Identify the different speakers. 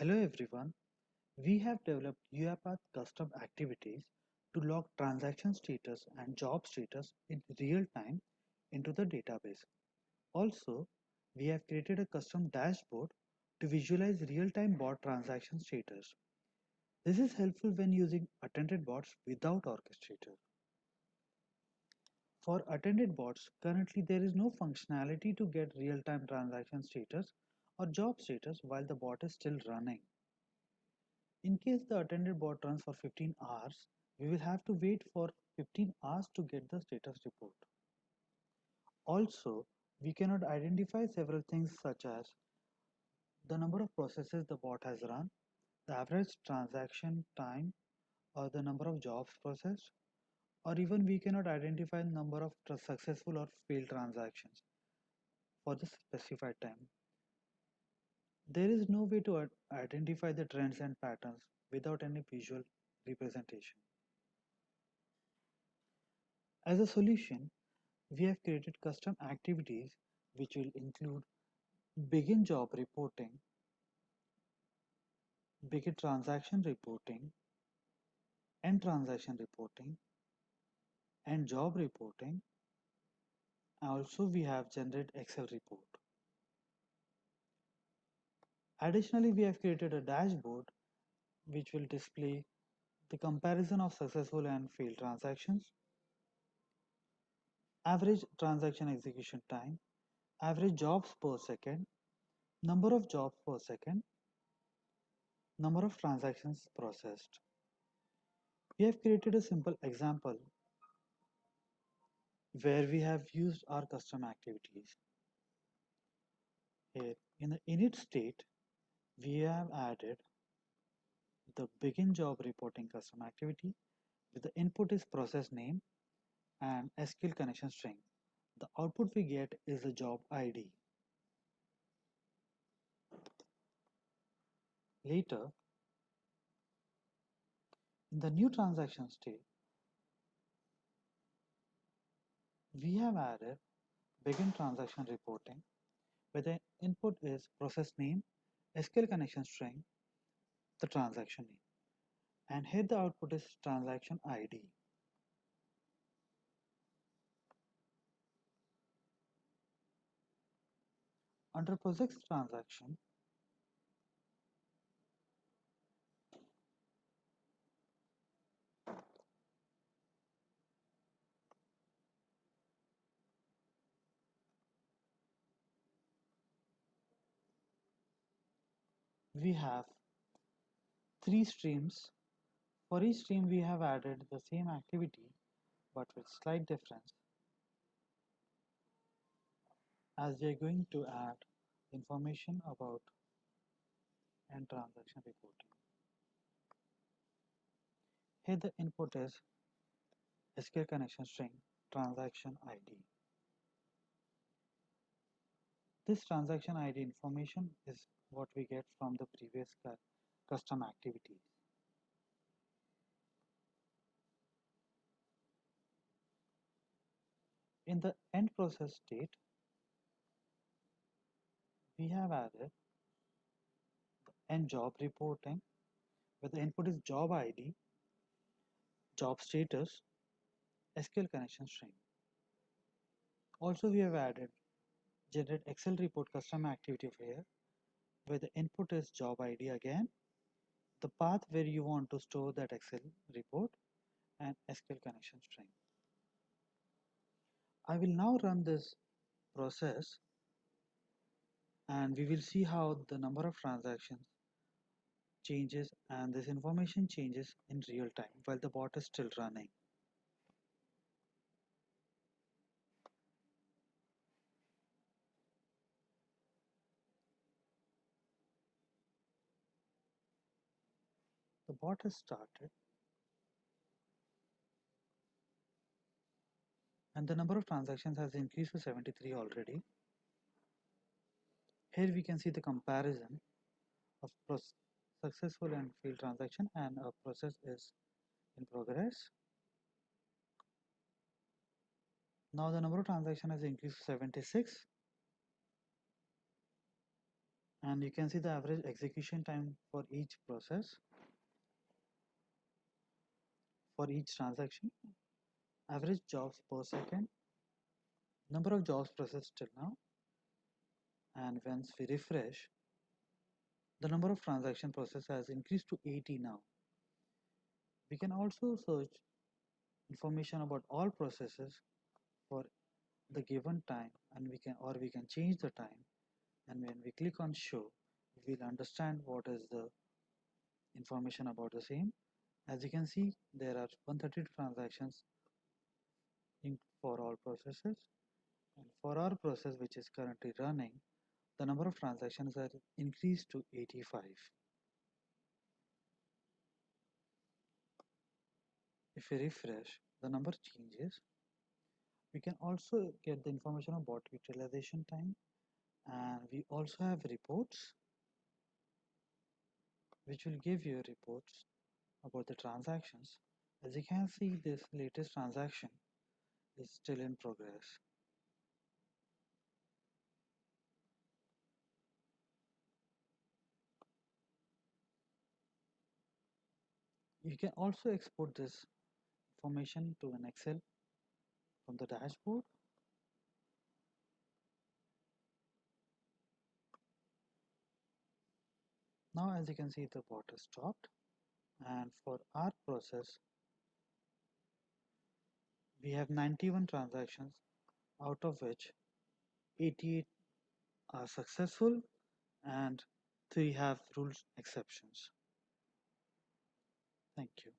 Speaker 1: Hello everyone. We have developed UiPath Custom Activities to log transaction status and job status in real time into the database. Also, we have created a custom dashboard to visualize real-time bot transaction status. This is helpful when using attended bots without Orchestrator. For attended bots, currently there is no functionality to get real-time transaction status or job status while the bot is still running. In case the attended bot runs for 15 hours, we will have to wait for 15 hours to get the status report. Also, we cannot identify several things such as the number of processes the bot has run, the average transaction time, or the number of jobs processed, or even we cannot identify the number of successful or failed transactions for the specified time. There is no way to identify the trends and patterns without any visual representation. As a solution, we have created custom activities which will include begin job reporting, begin transaction reporting, end transaction reporting, and job reporting. Also, we have generate Excel report. Additionally, we have created a dashboard which will display the comparison of successful and failed transactions, average transaction execution time, average jobs per second, number of jobs per second, number of transactions processed. We have created a simple example where we have used our custom activities. Here in the init state, we have added the begin job reporting custom activity with the input is process name and SQL connection string. The output we get is the job ID. Later, in the new transaction state, we have added begin transaction reporting where the input is process name, SQL connection string, the transaction name. And here the output is transaction ID. Under projects transaction, we have three streams. For each stream, we have added the same activity but with slight difference as we are going to add information about end transaction reporting. Here the input is SQL connection string transaction ID. This transaction ID information is what we get from the previous custom activities. In the end process state, we have added end job reporting where the input is job ID, job status, SQL connection string. Also, we have added generate Excel report custom activity over here where the input is job ID again, the path where you want to store that Excel report, and SQL connection string. I will now run this process and we will see how the number of transactions changes and this information changes in real time while the bot is still running. The bot has started and the number of transactions has increased to 73 already. Here we can see the comparison of successful and failed transaction and a process is in progress. Now the number of transactions has increased to 76 And you can see the average execution time for each process, for each transaction, average jobs per second, number of jobs processed till now, and once we refresh, the number of transaction process has increased to 80 now. We can also search information about all processes for the given time, and we can change the time, and when we click on show, we'll understand what is the information about the same. As you can see, there are 132 transactions for all processes, and for our process which is currently running, the number of transactions are increased to 85. If we refresh, the number changes. We can also get the information about utilization time, and we also have reports which will give you reports about the transactions. As you can see, this latest transaction is still in progress. You can also export this information to an Excel from the dashboard. Now, as you can see, the bot is stopped, and for our process, we have 91 transactions, out of which 88 are successful and 3 have rules exceptions. Thank you.